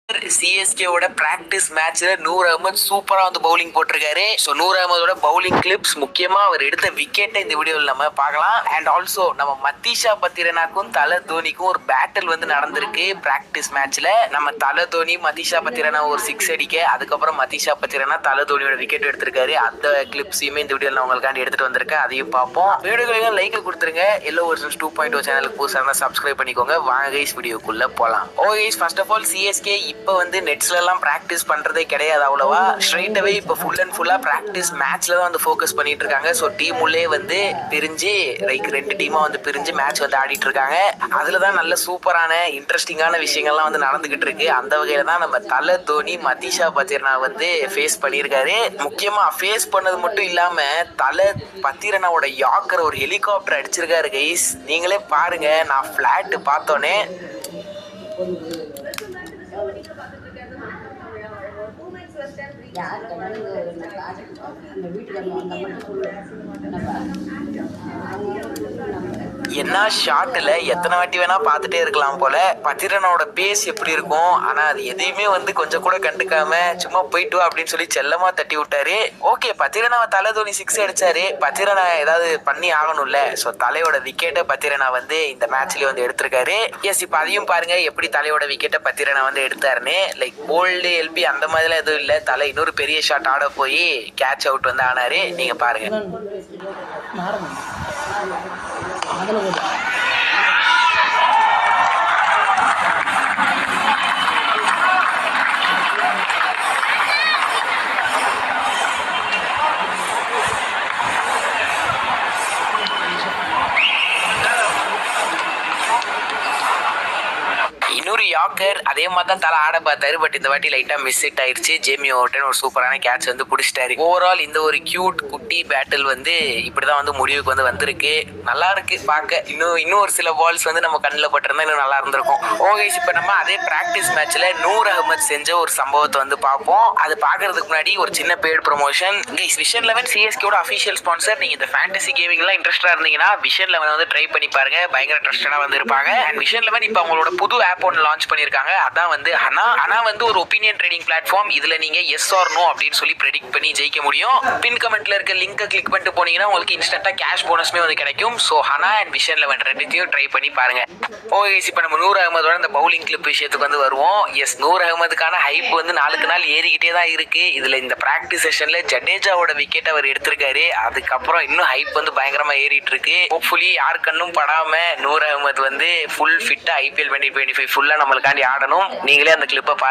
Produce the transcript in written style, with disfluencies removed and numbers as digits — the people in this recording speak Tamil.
சிஎஸ்கேவோட பிராக்டிஸ் மேட்ச்ல நூர் அகமது சூப்பரா வந்து பவுலிங் போட்டிருக்காரு. ஸோ நூர் அகமதோட பவுலிங் கிளிப்ஸ், முக்கியமா அவர் எடுத்த விக்கெட்டை இந்த வீடியோவில் நம்ம பார்க்கலாம். அண்ட் ஆல்சோ நம்ம மத்தீஷா பத்திரனாக்கும் தல தோனிக்கும் ஒரு பேட்டில் வந்து நடந்திருக்கு பிராக்டிஸ் மேட்ச்ல. நம்ம தல தோனி மத்தீஷா பத்திரனா ஒரு 6 அடிக்க, அதுக்கப்புறம் மத்தீஷா பத்திரனா தல தோனியோட விக்கெட் எடுத்திருக்காரு. அந்த கிளிப்ஸையுமே இந்த வீடியோவில் நான் உங்களுக்காண்டி எடுத்துட்டு வந்திருக்கேன், அதையும் பார்ப்போம். வீடியோக்கு லைக் கொடுத்துருங்க. எல்லோ வெர்ஷன்ஸ் 2.0 சேனலுக்கு புதுசாக இருந்தால் சப்ஸ்கிரைப் பண்ணிக்கோங்க. வாங்க கைஸ் வீடியோக்குள்ள போலாம். Oh guys, first of all CSK இப்போ வந்து நெட்ஸ்ல எல்லாம் பிராக்டிஸ் பண்றதே கிடையாது அவ்வளவா. ஸ்ட்ரைட் அவே இப்போ ஃபுல் அண்ட் ஃபுல்லா பிராக்டிஸ் மேட்ச்ல தான் வந்து ஃபோக்கஸ் பண்ணிட்டு இருக்காங்க. ஸோ டீம் உள்ளே வந்து பிரிஞ்சு ரெண்டு டீமா வந்து பிரிஞ்சு மேட்ச் வந்து ஆடிட்டு இருக்காங்க. அதுல தான் நல்ல சூப்பரான இன்ட்ரெஸ்டிங்கான விஷயங்கள்லாம் வந்து நடந்துகிட்டு இருக்கு. அந்த வகையில தான் நம்ம தல தோனி மத்தீஷா பத்திரனா வந்து ஃபேஸ் பண்ணியிருக்காரு. முக்கியமா ஃபேஸ் பண்ணது மட்டும் இல்லாம தல பத்திரனாவோட யாக்கர் ஒரு ஹெலிகாப்டர் அடிச்சிருக்காரு கைஸ். நீங்களே பாருங்க. நான் பிளாட் பார்த்தோன்னே என்ன ஷாட்ல எத்தனை வாட்டி வேணா பார்த்துட்டே இருக்கலாம் போல. பத்திரனோட பேஸ் எப்படி இருக்கும், ஆனா அது எதையுமே வந்து கொஞ்சம் கூட கண்டுக்காம சும்மா போயிட்டு வா அப்படின்னு சொல்லி செல்லமா தட்டி விட்டாரு. ஓகே, பத்திரனாவை தலை தோனி 6 அடிச்சாரு. பத்திரனா ஏதாவது பண்ணி ஆகணும்ல. ஸோ தலையோட விக்கெட்டை பத்திரனா வந்து இந்த மேட்ச்லயே வந்து எடுத்திருக்காரு. எஸ், இப்போ அதையும் பாருங்க எப்படி தலையோட விக்கெட்டை பத்திரனா வந்து எடுத்தாருன்னு. லைக் போல்டு எல்பி அந்த மாதிரிலாம் எதுவும் இல்லை. தலை இன்னொரு பெரிய ஷாட் ஆட போய் கேட்ச் அவுட் வந்து ஆனாரு. நீங்க பாருங்க. இன்னொரு யாக்கர் அதே மாதிரி தான் தலை ஆட பார்த்தாரு. பட் இந்த வாட்டி லைட்டா மிஸ் ஹிட் ஆயிடுச்சு. ஜேமி ஓவர்டன் ஒரு சூப்பரான கேட்ச் வந்து பிடிச்சிட்டாரு. ஓவரால் இந்த ஒரு கியூட் குட்டி பேட்டில் வந்து இப்படிதான் வந்து முடிவுக்கு வந்து வந்திருக்கு. நல்லா இருக்கு பார்க்க. இன்னும் ஒரு சில பால்ஸ் வந்து நம்ம கண்ணில் பட்டிருந்தா இன்னும் நல்லா இருந்திருக்கும். ஓகே, இப்போ நம்ம அதே பிராக்டிஸ் மேட்ச்ல நூர் அகமது செஞ்ச ஒரு சம்பவத்தை வந்து பார்ப்போம். அது பார்க்கறதுக்கு முன்னாடி ஒரு சின்ன பெய்ட் ப்ரொமோஷன். விஷன் 11 சிஎஸ்கேவோட அஃபிஷியல் ஸ்பான்சர். நீங்க இந்த ஃபேண்டசி கேமிங்லாம் இன்ட்ரெஸ்டா இருந்தீங்கன்னா விஷன் 11 வந்து ட்ரை பண்ணி பாருங்க. பயங்கர ட்ரஸ்டடா வந்து இருப்பாங்க. அண்ட் விஷன் 11 இப்போ அவங்களோட புது ஆப் ஒன்று லான்ச் பண்ணிருக்காங்க. அதான் வந்து ஹனா வந்து ஒரு ஒப்பீனியன் ட்ரேடிங் பிளாட்ஃபார்ம். இதுல நீங்க எஸ் ஆர் நோ அப்படின்னு சொல்லி ப்ரெடிக்ட் பண்ணி ஜெயிக்க முடியும். பின் கமெண்ட்ல இருக்க லிங்கை கிளிக் பண்ணிட்டு போனீங்கன்னா உங்களுக்கு இன்ஸ்டன்டா கேஷ் போனஸ்மே வந்து கிடைக்கும். ஸோ ஹனா அண்ட் விஷன் 11 ரெண்டுத்தையும் ட்ரை பண்ணி பாருங்க. ஓகே, இப்போ நம்ம நூர் அகமதோட இந்த பவுலிங் கிளிப் விஷயத்துக்கு வந்து வருவோம். எஸ், நூர் அகமதுக்கான ஹைப் வந்து நாளுக்கு நாள் ஏறிக்கிட்டே தான் இருக்கு. இதுல இந்த பிராக்டிஸ் செஷன்ல ஜடேஜாவோட விக்கெட் அவர் எடுத்திருக்காரு. அதுக்கப்புறம் இன்னும் ஹைப் வந்து பயங்கரமா ஏறிட்டு இருக்கு. ஹோப்ஃபுல்லி யார் கண்ணும் படாம நூர் அகமது வந்து ஃபுல் ஃபிட்டா IPL 2025 ஃபுல்லா நம்மளுக்காண்டி ஆடணும். நீங்களே அந்த கிளிப்பை பாருங்க.